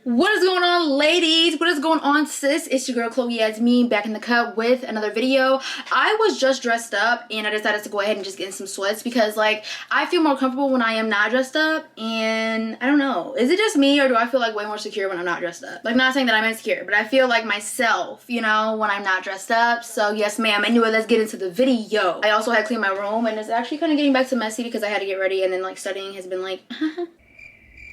What is going on, ladies? What is going on, sis? It's your girl Chloe Yasmin back in the cut with another video. I was just dressed up and I decided to go ahead and just get in some sweats because like I feel more comfortable when I am not dressed up, and I don't know, is it just me or do I feel like way more secure when I'm not dressed up? Like, not saying that I'm insecure, but I feel like myself, you know, when I'm not dressed up. So yes ma'am. Anyway, let's get into the video. I also had to clean my room and it's actually kind of getting back to messy because I had to get ready, and then like studying has been like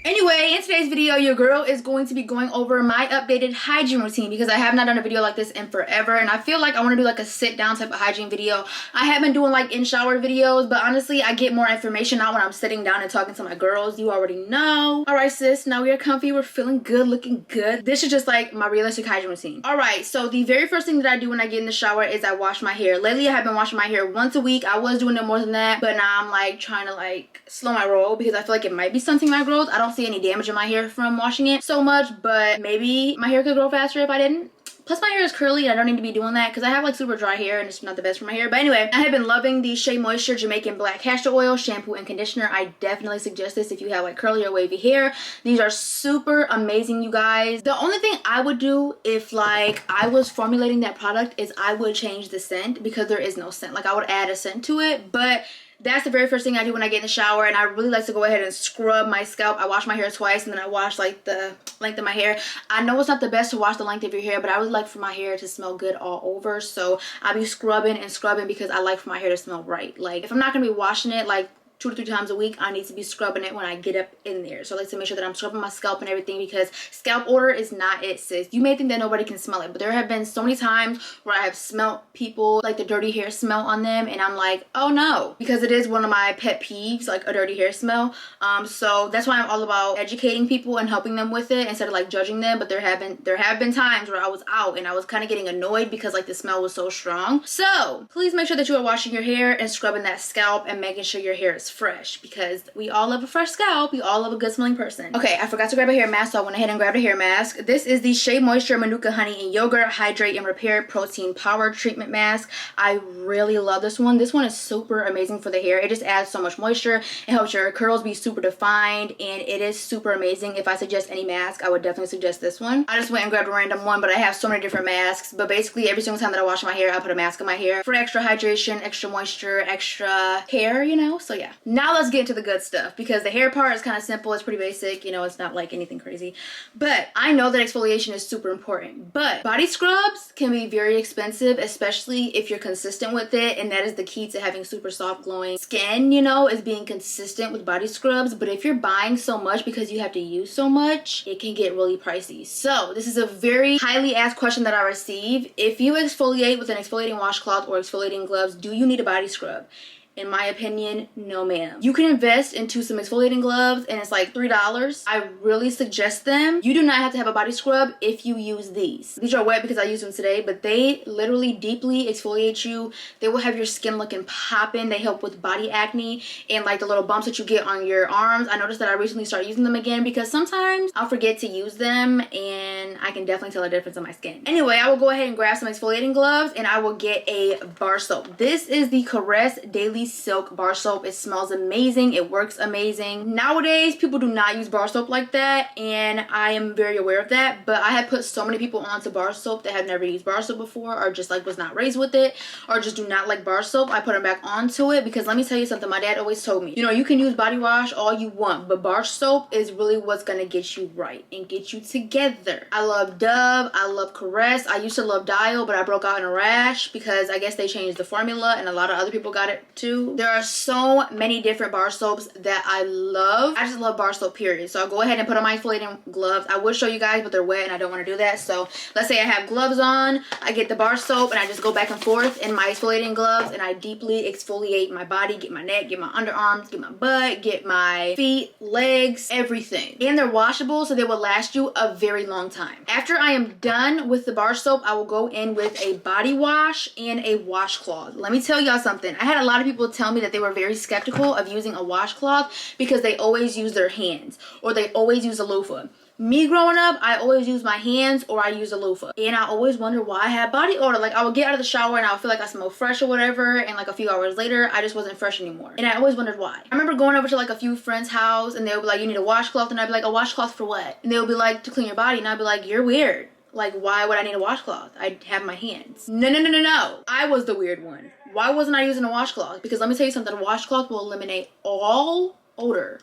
Anyway, in today's video, your girl is going to be going over my updated hygiene routine because I have not done a video like this in forever, and I feel like I want to do like a sit down type of hygiene video. I have been doing like in shower videos, but honestly I get more information out when I'm sitting down and talking to my girls. You already know. All right sis, now we are comfy, we're feeling good, looking good. This is just like my realistic hygiene routine. All right, so the very first thing that I do when I get in the shower is I wash my hair. Lately I have been washing my hair once a week. I was doing it more than that, but now I'm like trying to like slow my roll because I feel like it might be stunting my growth. I don't see any damage in my hair from washing it so much, but maybe my hair could grow faster if I didn't. Plus my hair is curly and I don't need to be doing that because I have like super dry hair and it's not the best for my hair. But anyway, I have been loving the Shea Moisture Jamaican Black Castor Oil shampoo and conditioner. I definitely suggest this if you have like curly or wavy hair. These are super amazing, you guys. The only thing I would do if like I was formulating that product is I would change the scent because there is no scent. Like I would add a scent to it, but that's the very first thing I do when I get in the shower, and I really like to go ahead and scrub my scalp. I wash my hair twice and then I wash like the length of my hair. I know it's not the best to wash the length of your hair, but I really like for my hair to smell good all over. So I'll be scrubbing and scrubbing because I like for my hair to smell right. Like if I'm not going to be washing it like 2 to 3 times a week, I need to be scrubbing it when I get up in there. So I like to make sure that I'm scrubbing my scalp and everything because scalp odor is not it, sis. You may think that nobody can smell it, but there have been so many times where I have smelled people like the dirty hair smell on them, and I'm like, oh no, because it is one of my pet peeves, like a dirty hair smell. So that's why I'm all about educating people and helping them with it instead of like judging them. But there have been times where I was out and I was kind of getting annoyed because like the smell was so strong. So please make sure that you are washing your hair and scrubbing that scalp and making sure your hair is fresh because we all love a fresh scalp. We all love a good smelling person. Okay, I forgot to grab a hair mask, so I went ahead and grabbed a hair mask. This is the Shea Moisture Manuka Honey and Yogurt Hydrate and Repair Protein Power Treatment Mask. I really love this one. This one is super amazing for the hair. It just adds so much moisture. It helps your curls be super defined, and it is super amazing. If I suggest any mask, I would definitely suggest this one. I just went and grabbed a random one, but I have so many different masks. But basically every single time that I wash my hair, I put a mask on my hair for extra hydration, extra moisture, extra hair, you know. So yeah, now let's get into the good stuff because the hair part is kind of simple. It's pretty basic, you know, it's not like anything crazy. But I know that exfoliation is super important, but body scrubs can be very expensive, especially if you're consistent with it. And that is the key to having super soft glowing skin, you know, is being consistent with body scrubs. But if you're buying so much because you have to use so much, it can get really pricey. So this is a very highly asked question that I receive. If you exfoliate with an exfoliating washcloth or exfoliating gloves, do you need a body scrub? In my opinion, no ma'am. You can invest into some exfoliating gloves and it's like $3. I really suggest them. You do not have to have a body scrub if you use these. These are wet because I used them today, but they literally deeply exfoliate you. They will have your skin looking popping. They help with body acne and like the little bumps that you get on your arms. I noticed that I recently started using them again because sometimes I'll forget to use them and I can definitely tell a difference on my skin. Anyway, I will go ahead and grab some exfoliating gloves and I will get a bar soap. This is the Caress Daily Silk bar soap. It smells amazing. It works amazing. Nowadays people do not use bar soap like that, and I am very aware of that, but I have put so many people onto bar soap that have never used bar soap before or just like was not raised with it or just do not like bar soap. I put them back onto it because let me tell you something, my dad always told me, you know, you can use body wash all you want, but bar soap is really what's gonna get you right and get you together. I love Dove, I love Caress. I used to love Dial, but I broke out in a rash because I guess they changed the formula and a lot of other people got it too. There are so many different bar soaps that I love. I just love bar soap, period. So I'll go ahead and put on my exfoliating gloves. I would show you guys, but they're wet and I don't want to do that. So let's say I have gloves on, I get the bar soap and I just go back and forth in my exfoliating gloves and I deeply exfoliate my body, get my neck, get my underarms, get my butt, get my feet, legs, everything. And they're washable, so they will last you a very long time. After I am done with the bar soap, I will go in with a body wash and a washcloth. Let me tell y'all something. I had a lot of people tell me that they were very skeptical of using a washcloth because they always use their hands or they always use a loofah. Me growing up, I always use my hands or I use a loofah. And I always wonder why I had body odor. Like I would get out of the shower and I would feel like I smell fresh or whatever. And like a few hours later, I just wasn't fresh anymore. And I always wondered why. I remember going over to like a few friends' house and they would be like, you need a washcloth. And I'd be like, a washcloth for what? And they would be like, to clean your body. And I'd be like, you're weird. Like, why would I need a washcloth? I have my hands. No. I was the weird one. Why wasn't I using a washcloth? Because let me tell you something, a washcloth will eliminate all odor.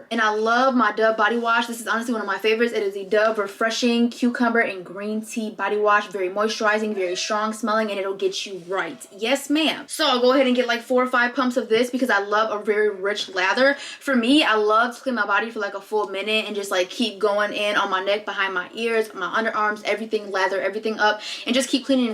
And I love my Dove body wash. This is honestly one of my favorites. It is the Dove Refreshing Cucumber and Green Tea Body Wash. Very moisturizing, very strong smelling, and it'll get you right. Yes, ma'am. So I'll go ahead and get like 4 or 5 pumps of this because I love a very rich lather. For me, I love to clean my body for like a full minute and just like keep going in on my neck, behind my ears, my underarms, everything, lather everything up, and just keep cleaning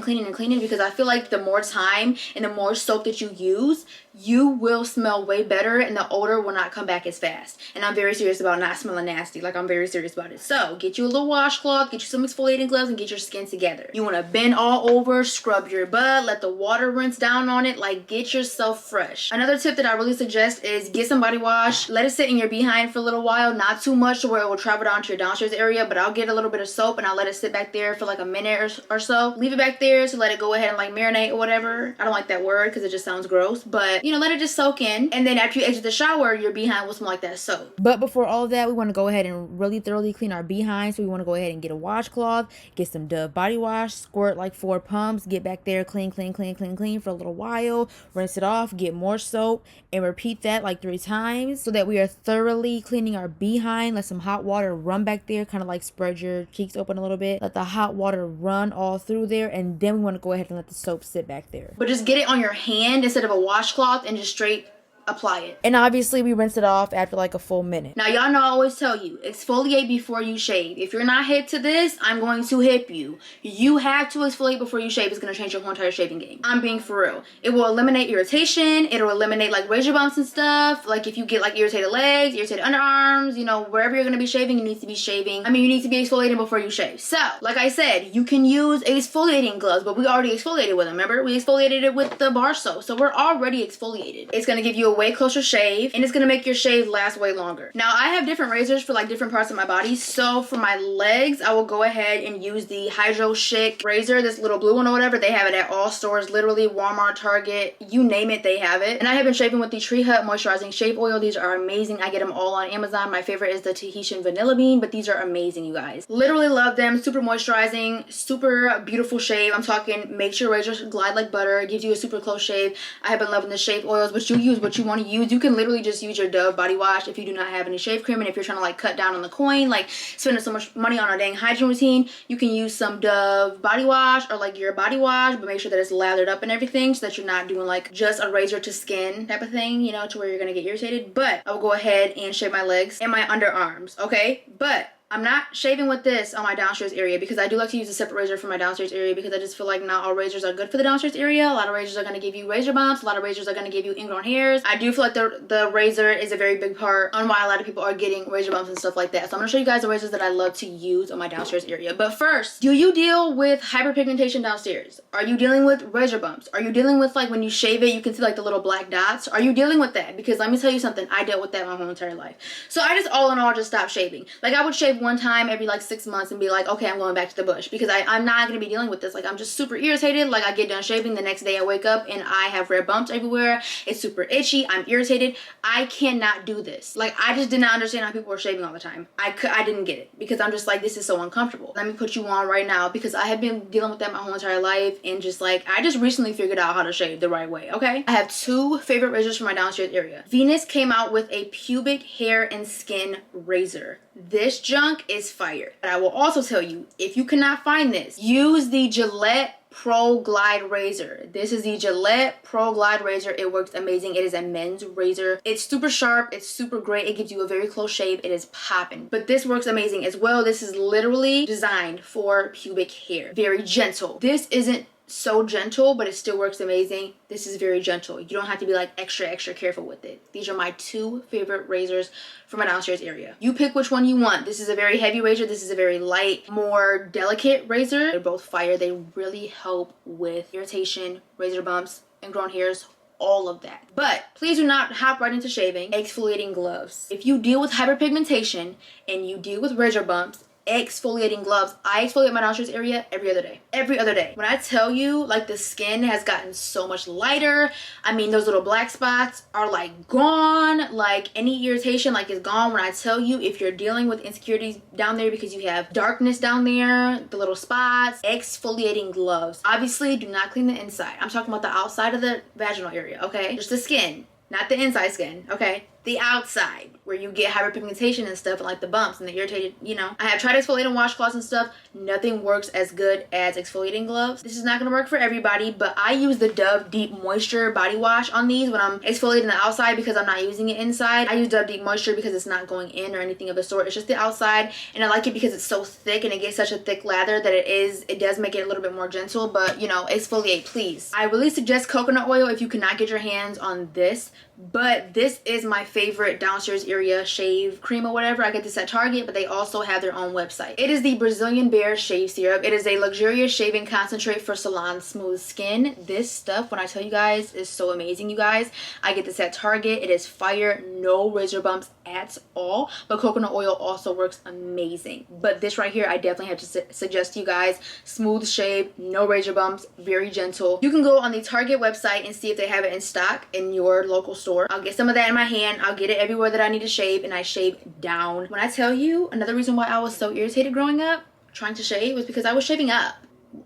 because I feel like the more time and the more soap that you use, you will smell way better and the odor will not come back as fast. And I'm very serious about not smelling nasty. Like, I'm very serious about it. So get you a little washcloth, get you some exfoliating gloves, and get your skin together. You want to bend all over, scrub your butt, let the water rinse down on it. Like, get yourself fresh. Another tip that I really suggest is get some body wash, let it sit in your behind for a little while, not too much to where it will travel down to your downstairs area, but I'll get a little bit of soap and I'll let it sit back there for like a minute or so. Leave it back there to let it go ahead and like marinate or whatever. I don't like that word because it just sounds gross, but you know, let it just soak in, and then after you exit the shower, your behind will smell like that soap. But before all of that, we want to go ahead and really thoroughly clean our behind. So we want to go ahead and get a washcloth, get some Dove body wash, squirt like 4 pumps, get back there, clean for a little while, rinse it off, get more soap, and repeat that like 3 times so that we are thoroughly cleaning our behind. Let some hot water run back there, kind of like spread your cheeks open a little bit, let the hot water run all through there, and then we want to go ahead and let the soap sit back there. But just get it on your hand instead of a washcloth and just straight apply it. And obviously we rinse it off after like a full minute. Now y'all know I always tell you, exfoliate before you shave. If you're not hip to this, I'm going to hip you. You have to exfoliate before you shave. It's going to change your whole entire shaving game. I'm being for real. It will eliminate irritation. It'll eliminate like razor bumps and stuff. Like if you get like irritated legs, irritated underarms, you know, wherever you're going to be shaving, you need to be exfoliating before you shave. So like I said, you can use exfoliating gloves, but we already exfoliated with them. Remember, we exfoliated it with the bar soap. So we're already exfoliated. It's going to give you a way closer shave, and it's gonna make your shave last way longer. Now I have different razors for like different parts of my body. So for my legs, I will go ahead and use the Hydro Chic razor, this little blue one or whatever. They have it at all stores, literally Walmart, Target, you name it, they have it. And I have been shaving with the Tree Hut moisturizing shave oil. These are amazing. I get them all on Amazon. My favorite is the Tahitian vanilla bean, but these are amazing, you guys. Literally love them. Super moisturizing, super beautiful shave. I'm talking makes your razor glide like butter, gives you a super close shave. I have been loving the shave oils, but you use what you want to use. You can literally just use your Dove body wash if you do not have any shave cream, and if you're trying to like cut down on the coin, like spending so much money on a dang hygiene routine, you can use some Dove body wash or like your body wash, but make sure that it's lathered up and everything so that you're not doing like just a razor to skin type of thing, you know, to where you're gonna get irritated. But I will go ahead and shave my legs and my underarms, okay? But I'm not shaving with this on my downstairs area because I do like to use a separate razor for my downstairs area because I just feel like not all razors are good for the downstairs area. A lot of razors are going to give you razor bumps. A lot of razors are going to give you ingrown hairs. I do feel like the razor is a very big part on why a lot of people are getting razor bumps and stuff like that. So I'm going to show you guys the razors that I love to use on my downstairs area. But first, do you deal with hyperpigmentation downstairs? Are you dealing with razor bumps? Are you dealing with like when you shave it, you can see like the little black dots? Are you dealing with that? Because let me tell you something, I dealt with that my whole entire life. So I just all in all just stopped shaving. Like I would shave one time every like 6 months and be like, okay, I'm going back to the bush because I'm not going to be dealing with this. Like I'm just super irritated. Like I get done shaving, the next day I wake up and I have red bumps everywhere. It's super itchy. I'm irritated. I cannot do this. Like I just did not understand how people were shaving all the time. I didn't get it because I'm just like, this is so uncomfortable. Let me put you on right now because I have been dealing with that my whole entire life, and just like I just recently figured out how to shave the right way. Okay, I have 2 favorite razors for my downstairs area. Venus came out with a pubic hair and skin razor. This junk is fire. But I will also tell you, if you cannot find this, use the Gillette Pro Glide razor. This is the Gillette Pro Glide razor. It works amazing. It is a men's razor. It's super sharp. It's super great. It gives you a very close shave. It is popping. But this works amazing as well. This is literally designed for pubic hair. Very gentle. This isn't so gentle, but it still works amazing. This is very gentle. You don't have to be like extra careful with it. These are my 2 favorite razors for my downstairs area. You pick which one you want. This is a very heavy razor. This is a very light, more delicate razor. They're both fire. They really help with irritation, razor bumps, ingrown hairs, all of that. But please do not hop right into shaving. Exfoliating gloves. If you deal with hyperpigmentation and you deal with razor bumps, exfoliating gloves. I exfoliate my nostrils area every other day. Every other day. When I tell you, like, the skin has gotten so much lighter. I mean, those little black spots are like gone. Like, any irritation like is gone. When I tell you, if you're dealing with insecurities down there because you have darkness down there, the little spots, exfoliating gloves. Obviously, do not clean the inside. I'm talking about the outside of the vaginal area, okay? Just the skin, not the inside skin, okay? The outside, where you get hyperpigmentation and stuff, and like the bumps and the irritated, you know. I have tried exfoliating washcloths and stuff. Nothing works as good as exfoliating gloves. This is not gonna work for everybody, but I use the Dove Deep Moisture body wash on these when I'm exfoliating the outside because I'm not using it inside. I use Dove Deep Moisture because it's not going in or anything of the sort. It's just the outside, and I like it because it's so thick and it gets such a thick lather that it does make it a little bit more gentle, but you know, exfoliate, please. I really suggest coconut oil if you cannot get your hands on this, but this is my favorite downstairs area shave cream or whatever. I get this at Target, but they also have their own website. It is the Brazilian Bear Shave Syrup. It is a luxurious shaving concentrate for salon smooth skin. This stuff, when I tell you guys, is so amazing, you guys. I get this at Target. It is fire, no razor bumps at all, but coconut oil also works amazing. But this right here, I definitely have to suggest to you guys, smooth shave, no razor bumps, very gentle. You can go on the Target website and see if they have it in stock in your local store. I'll get some of that in my hand. I'll get it everywhere that I need to shave, and I shave down. When I tell you, another reason why I was so irritated growing up trying to shave was because I was shaving up.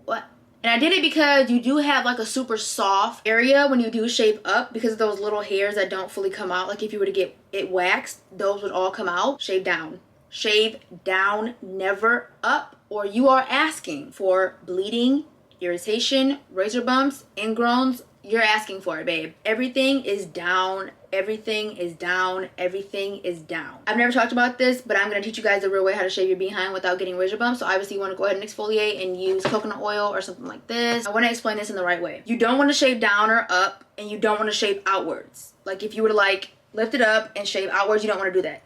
What? And I did it because you do have like a super soft area when you do shave up because of those little hairs that don't fully come out. Like if you were to get it waxed, those would all come out. Shave down. Shave down, never up, or you are asking for bleeding, irritation, razor bumps, ingrowns. You're asking for it, babe. Everything is down. Everything is down. Everything is down. I've never talked about this, but I'm going to teach you guys the real way how to shave your behind without getting razor bumps. So obviously you want to go ahead and exfoliate and use coconut oil or something like this. I want to explain this in the right way. You don't want to shave down or up, and you don't want to shave outwards. Like if you were to like lift it up and shave outwards, you don't want to do that.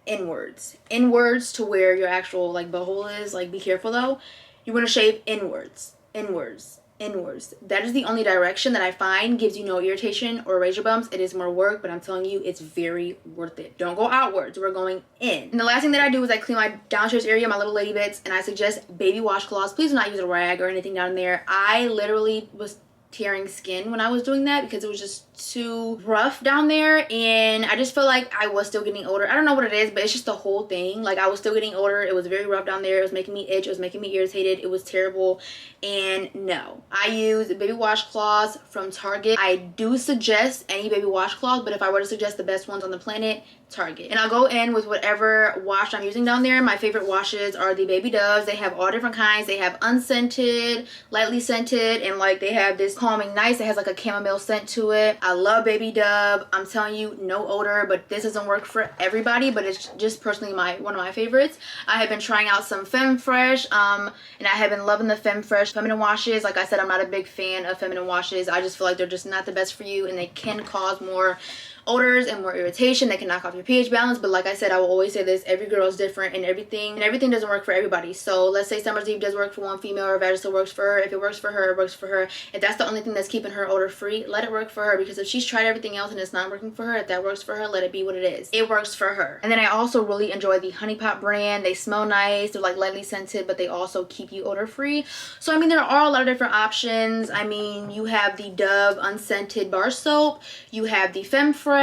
Inwards. Inwards to where your actual like butthole is. Like be careful though. You want to shave inwards. Inwards. Inwards. That is the only direction that I find gives you no irritation or razor bumps. It is more work, but I'm telling you, it's very worth it. Don't go outwards. We're going in. And the last thing that I do is I clean my downstairs area, my little lady bits, and I suggest baby washcloths. Please do not use a rag or anything down there. I literally was tearing skin when I was doing that because it was just too rough down there, and I just felt like I was still getting older. I don't know what it is, but it's just the whole thing. Like I was still getting older. It was very rough down there. It was making me itch. It was making me irritated. It was terrible. And no, I use baby washcloths from Target. I do suggest any baby washcloth, but if I were to suggest the best ones on the planet, Target. And I'll go in with whatever wash I'm using down there. My favorite washes are the Baby Doves. They have all different kinds. They have unscented, lightly scented, and like they have this calming nice. It has like a chamomile scent to it. I love Baby Dove. I'm telling you, no odor, but this doesn't work for everybody, but it's just personally one of my favorites. I have been trying out some Femme Fresh, and I have been loving the Femme Fresh feminine washes. Like I said, I'm not a big fan of feminine washes. I just feel like they're just not the best for you, and they can cause more odors and more irritation. They can knock off your pH balance, but like I said, I will always say this, every girl is different, and everything doesn't work for everybody. So let's say Summer's Eve does work for one female, or Vagisil works for her. If it works for her, it works for her. If that's the only thing that's keeping her odor free, let it work for her, because if she's tried everything else and it's not working for her, if that works for her, let it be what it is. It works for her. And then I also really enjoy the Honey Pot brand. They smell nice, they're like lightly scented, but they also keep you odor free. So I mean, there are a lot of different options. I mean, you have the Dove unscented bar soap, you have the Femme Fresh,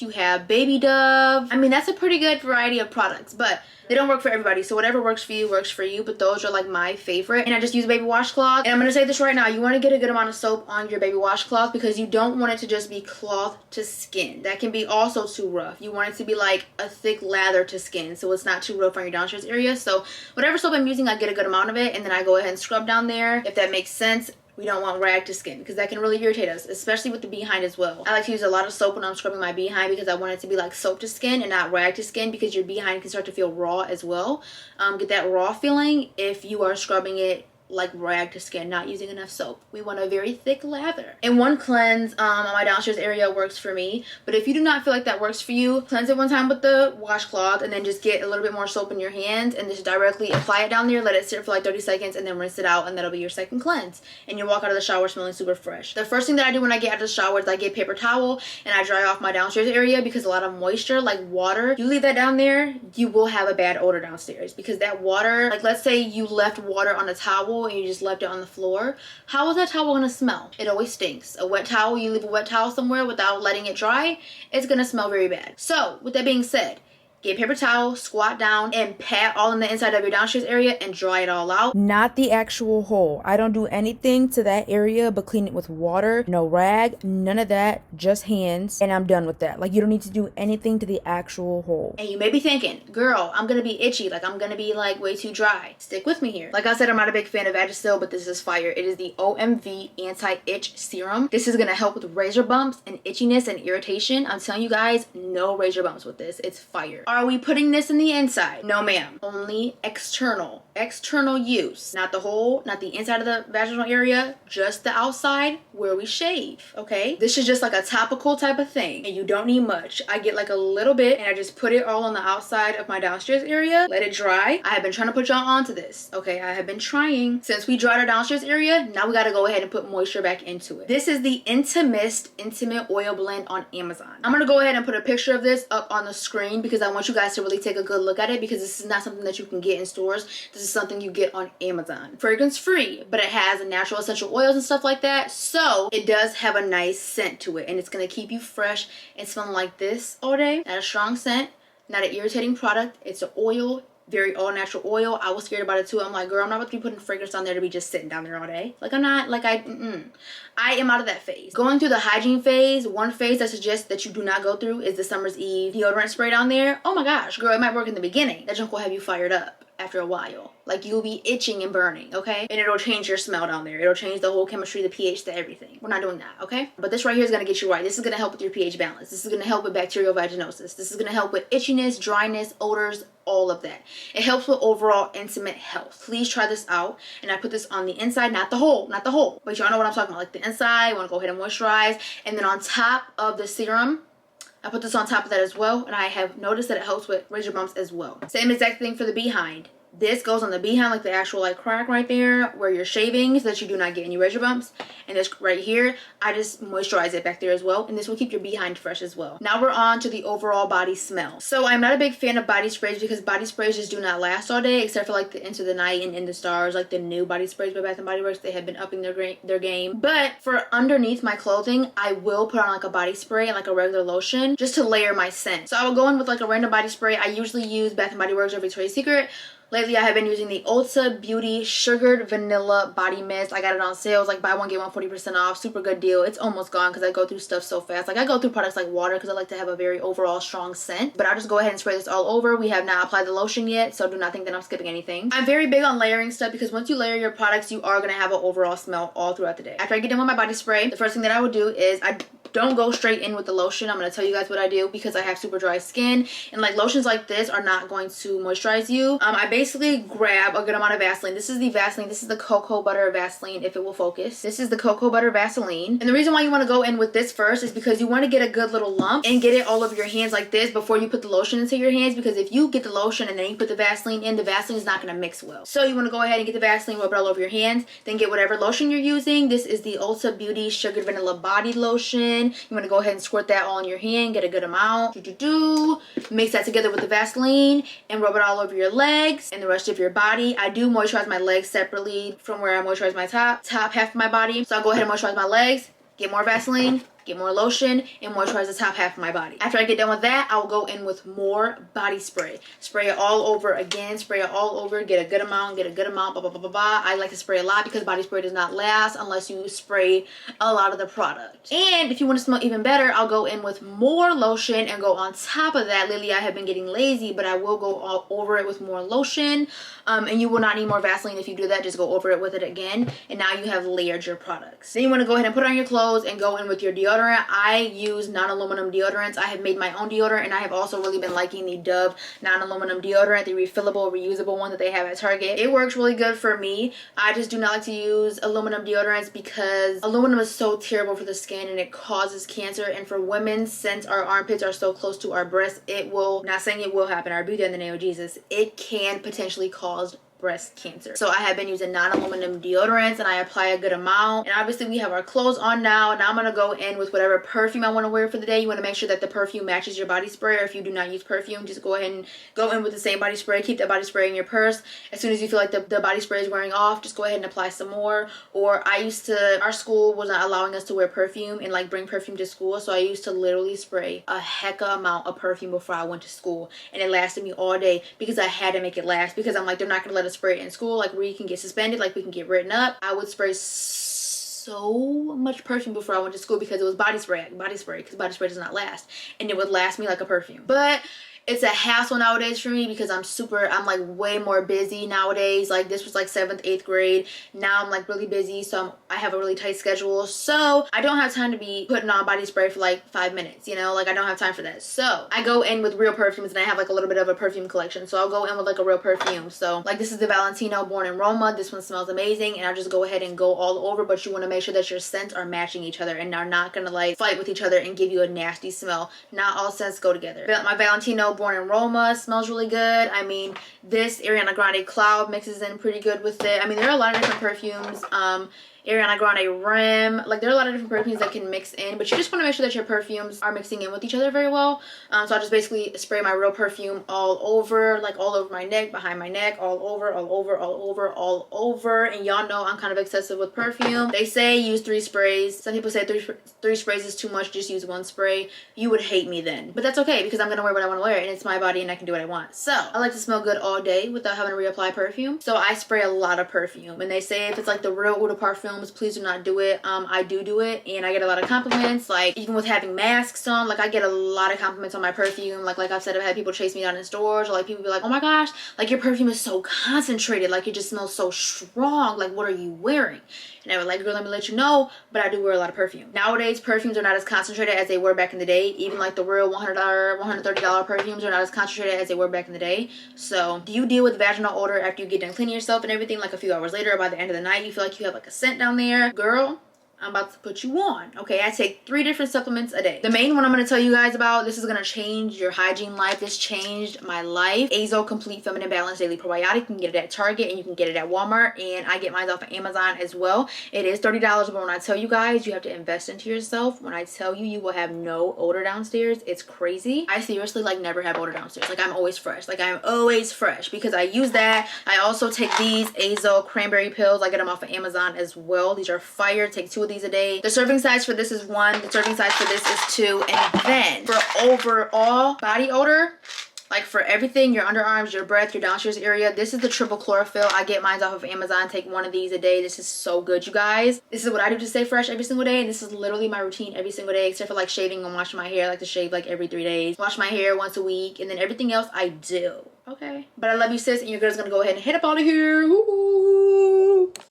you have Baby Dove. I mean, that's a pretty good variety of products, but they don't work for everybody. So whatever works for you, works for you. But those are like my favorite. And I just use baby washcloth. And I'm gonna say this right now, you want to get a good amount of soap on your baby washcloth, because you don't want it to just be cloth to skin. That can be also too rough. You want it to be like a thick lather to skin, so it's not too rough on your downstairs area. So whatever soap I'm using, I get a good amount of it, and then I go ahead and scrub down there, if that makes sense. We don't want rag to skin, because that can really irritate us, especially with the behind as well. I like to use a lot of soap when I'm scrubbing my behind, because I want it to be like soap to skin and not rag to skin, because your behind can start to feel raw as well. Get that raw feeling if you are scrubbing it like rag to skin, not using enough soap. We want a very thick lather. And one cleanse on my downstairs area works for me, but if you do not feel like that works for you, cleanse it one time with the washcloth and then just get a little bit more soap in your hands and just directly apply it down there, let it sit for like 30 seconds and then rinse it out, and that'll be your second cleanse. And you walk out of the shower smelling super fresh. The first thing that I do when I get out of the shower is I get paper towel and I dry off my downstairs area, because a lot of moisture, like water, you leave that down there, you will have a bad odor downstairs, because that water, like let's say you left water on a towel and you just left it on the floor, how is that towel gonna smell? It always stinks. A wet towel, you leave a wet towel somewhere without letting it dry, it's gonna smell very bad. So with that being said, get a paper towel, squat down, and pat all in the inside of your downstairs area and dry it all out. Not the actual hole. I don't do anything to that area but clean it with water. No rag, none of that, just hands, and I'm done with that. Like, you don't need to do anything to the actual hole. And you may be thinking, girl, I'm gonna be itchy, like I'm gonna be like way too dry. Stick with me here. Like I said, I'm not a big fan of Vagisil, but this is fire. It is the OMV Anti-Itch Serum. This is gonna help with razor bumps and itchiness and irritation. I'm telling you guys, no razor bumps with this. It's fire. Are we putting this in the inside? No ma'am. Only external use. Not the hole, not the inside of the vaginal area, just the outside where we shave, okay? This is just like a topical type of thing, and you don't need much. I get like a little bit and I just put it all on the outside of my downstairs area, let it dry. I have been trying to put y'all onto this, okay? I have been trying. Since we dried our downstairs area, now we gotta go ahead and put moisture back into it. This is the Intimist Intimate Oil Blend on Amazon. I'm gonna go ahead and put a picture of this up on the screen because I want you guys to really take a good look at it, because this is not something that you can get in stores. This is something you get on Amazon. Fragrance free, but it has natural essential oils and stuff like that, so it does have a nice scent to it, and it's gonna keep you fresh and smelling like this all day. Not a strong scent, not an irritating product. It's an oil, very all natural oil. I was scared about it too. I'm like, girl, I'm not about to be putting fragrance on there to be just sitting down there all day. Like, I'm not, like, I am out of that phase. Going through the hygiene phase, one phase I suggest that you do not go through is the Summer's Eve deodorant spray down there. Oh my gosh, girl, it might work in the beginning. That junk will have you fired up after a while. Like, you'll be itching and burning, okay? And it'll change your smell down there. It'll change the whole chemistry, the pH, to everything. We're not doing that, okay? But this right here is gonna get you right. This is gonna help with your pH balance. This is gonna help with bacterial vaginosis. This is gonna help with itchiness, dryness, odors, all of that. It helps with overall intimate health. Please try this out. And I put this on the inside, not the hole, but y'all know what I'm talking about. Like the inside, you wanna go ahead and moisturize. And then on top of the serum, I put this on top of that as well, and I have noticed that it helps with razor bumps as well. Same exact thing for the behind. This goes on the behind, like the actual like crack right there where you're shaving, so that you do not get any razor bumps. And this right here, I just moisturize it back there as well, and this will keep your behind fresh as well. Now we're on to the overall body smell. So I'm not a big fan of body sprays, because body sprays just do not last all day, except for like the Into the Night and In the Stars, like the new body sprays by Bath and Body Works. They have been upping their game. But for underneath my clothing, I will put on like a body spray and like a regular lotion just to layer my scent. So I will go in with like a random body spray. I usually use Bath and Body Works or Victoria's Secret. Lately, I have been using the Ulta Beauty Sugared Vanilla Body Mist. I got it on sales, like buy one, get one 40% off. Super good deal. It's almost gone because I go through stuff so fast. Like, I go through products like water because I like to have a very overall strong scent. But I'll just go ahead and spray this all over. We have not applied the lotion yet, so do not think that I'm skipping anything. I'm very big on layering stuff, because once you layer your products, you are going to have an overall smell all throughout the day. After I get done with my body spray, the first thing that I would do is I don't go straight in with the lotion. I'm going to tell you guys what I do, because I have super dry skin, and like lotions like this are not going to moisturize you. I basically grab a good amount of Vaseline. This is the Vaseline. This is the cocoa butter Vaseline, if it will focus. This is the cocoa butter Vaseline. And the reason why you want to go in with this first is because you want to get a good little lump and get it all over your hands like this before you put the lotion into your hands, because if you get the lotion and then you put the Vaseline in, the Vaseline is not going to mix well. So you want to go ahead and get the Vaseline, rub it all over your hands, then get whatever lotion you're using. This is the Ulta Beauty Sugared Vanilla Body Lotion. You want to go ahead and squirt that all in your hand, get a good amount. Mix that together with the Vaseline and rub it all over your legs and the rest of your body. I do moisturize my legs separately from where I moisturize my top half of my body. So I'll go ahead and moisturize my legs, get more Vaseline, get more lotion, and moisturize the top half of my body. After I get done with that, I'll go in with more body spray. Spray it all over again, spray it all over, get a good amount, blah, blah, blah, blah, blah. I like to spray a lot because body spray does not last unless you spray a lot of the product. And if you want to smell even better, I'll go in with more lotion and go on top of that. Lately, I have been getting lazy, but I will go all over it with more lotion. And you will not need more Vaseline if you do that. Just go over it with it again. And now you have layered your products. Then you want to go ahead and put on your clothes and go in with your deodorant. deodorant. I use non-aluminum deodorants. I have made my own deodorant, and I have also really been liking the Dove non-aluminum deodorant, the refillable, reusable one that they have at Target. It works really good for me. I just do not like to use aluminum deodorants because aluminum is so terrible for the skin and it causes cancer. And for women, since our armpits are so close to our breasts, it will, not saying it will happen, I rebuke that in the name of Jesus, it can potentially cause breast cancer. So I have been using non-aluminum deodorants, and I apply a good amount. And obviously we have our clothes on now. Now I'm gonna go in with whatever perfume I want to wear for the day. You want to make sure that the perfume matches your body spray, or if you do not use perfume, just go ahead and go in with the same body spray. Keep that body spray in your purse. As soon as you feel like the body spray is wearing off, just go ahead and apply some more. Or our school was not allowing us to wear perfume and like bring perfume to school, so I used to literally spray a hecka amount of perfume before I went to school, and it lasted me all day because I had to make it last, because I'm like, they're not gonna let us spray it in school, like we can get suspended, like we can get written up. I would spray so much perfume before I went to school because it was body spray, because body spray does not last, and it would last me like a perfume. But it's a hassle nowadays for me because I'm like way more busy nowadays. Like this was like 7th, 8th grade. Now I'm like really busy, so I have a really tight schedule. So I don't have time to be putting on body spray for like 5 minutes, you know, like I don't have time for that. So I go in with real perfumes, and I have like a little bit of a perfume collection. So I'll go in with like a real perfume. So like this is the Valentino Born in Roma. This one smells amazing, and I'll just go ahead and go all over, but you want to make sure that your scents are matching each other and are not gonna like fight with each other and give you a nasty smell. Not all scents go together. My Valentino Born in Roma smells really good. I mean, this Ariana Grande Cloud mixes in pretty good with it. I mean, there are a lot of different perfumes. Ariana Grande Rim, like there are a lot of different perfumes that can mix in, but you just want to make sure that your perfumes are mixing in with each other very well. So I just basically spray my real perfume all over, like all over my neck, behind my neck, all over, and y'all know I'm kind of excessive with perfume. They say use 3 sprays. Some people say three sprays is too much, just use 1 spray. You would hate me then, but that's okay because I'm gonna wear what I want to wear, and it's my body and I can do what I want. So I like to smell good all day without having to reapply perfume, so I spray a lot of perfume. And they say if it's like the real eau de parfum, please do not do it. I do it, and I get a lot of compliments. Like even with having masks on, like I get a lot of compliments on my perfume. Like I've said, I've had people chase me down in stores, or like people be like, oh my gosh, like your perfume is so concentrated, like it just smells so strong, like what are you wearing? And I was like, girl, let me let you know, but I do wear a lot of perfume. Nowadays perfumes are not as concentrated as they were back in the day. Even like the real $100 $130 perfumes are not as concentrated as they were back in the day. So do you deal with vaginal odor after you get done cleaning yourself and everything, like a few hours later or by the end of the night you feel like you have like a scent down there? Girl, I'm about to put you on. Okay, I take 3 different supplements a day. The main one I'm going to tell you guys about, this is going to change your hygiene life. This changed my life. Azo Complete Feminine Balance Daily Probiotic. You can get it at Target and you can get it at Walmart, and I get mine off of Amazon as well. It is $30, but when I tell you guys, you have to invest into yourself. When I tell you, you will have no odor downstairs. It's crazy. I seriously like never have odor downstairs. Like I'm always fresh. Like I'm always fresh because I use that. I also take these Azo cranberry pills. I get them off of Amazon as well. These are fire. Take 2 of these a day. The serving size for this is 1. The serving size for this is 2. And then for overall body odor, like for everything, your underarms, your breath, your downstairs area, this is the triple chlorophyll. I get mine off of Amazon. Take 1 of these a day. This is so good, you guys. This is what I do to stay fresh every single day, and this is literally my routine every single day, except for like shaving and washing my hair. I like to shave like every 3 days, wash my hair once a week, and then everything else I do. Okay, but I love you, sis, and your girl's gonna go ahead and head up out of here. Ooh.